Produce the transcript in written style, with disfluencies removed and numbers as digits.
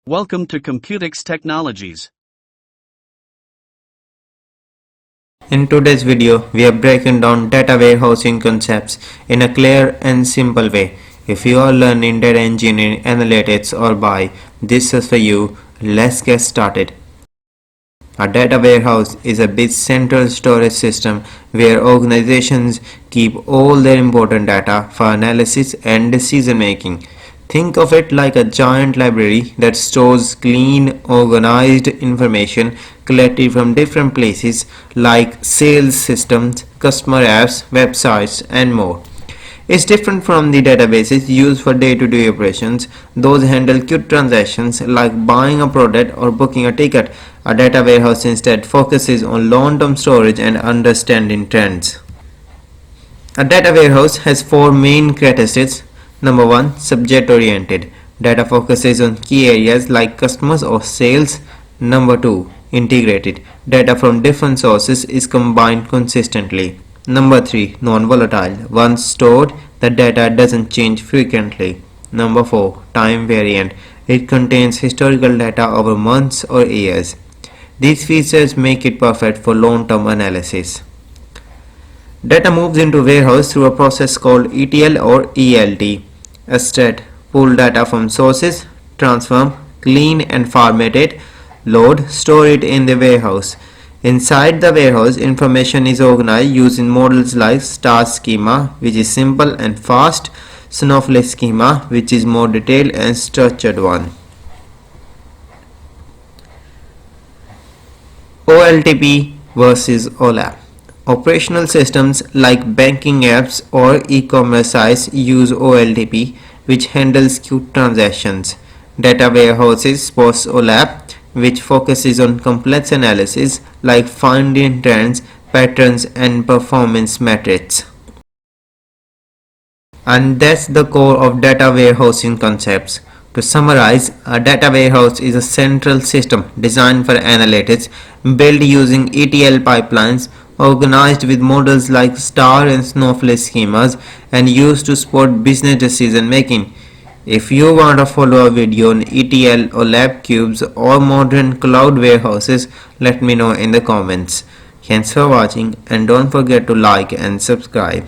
Welcome to Computex Technologies. In today's video, we are breaking down data warehousing concepts in a clear and simple way. If you are learning data engineering, analytics or BI, this is for you. Let's get started. A data warehouse is a big central storage system where organizations keep all their important data for analysis and decision making. Think of it like a giant library that stores clean, organized information collected from different places like sales systems, customer apps, websites, and more. It's different from the databases used for day-to-day operations. Those handle quick transactions like buying a product or booking a ticket. A data warehouse instead focuses on long-term storage and understanding trends. A data warehouse has four main characteristics. Number one, subject oriented. Data focuses on key areas like customers or sales. Number two, integrated. Data from different sources is combined consistently. Number three, non-volatile. Once stored, the data doesn't change frequently. Number four, time variant. It contains historical data over months or years. These features make it perfect for long-term analysis. Data moves into warehouse through a process called ETL or ELT. Extract, pull data from sources, transform, clean and format it, load, store it in the warehouse. Inside the warehouse, information is organized using models like star schema, which is simple and fast, snowflake schema, which is more detailed and structured one. OLTP versus OLAP. Operational systems like banking apps or e-commerce sites use OLTP, which handles quick transactions. Data warehouses post OLAP, which focuses on complex analysis like finding trends, patterns, and performance metrics. And that's the core of data warehousing concepts. To summarize, a data warehouse is a central system designed for analytics, built using ETL pipelines, organized with models like star and snowflake schemas, and used to support business decision making. If you want to follow a video on ETL or lab cubes or modern cloud warehouses, let me know in the comments. Thanks for watching and don't forget to like and subscribe.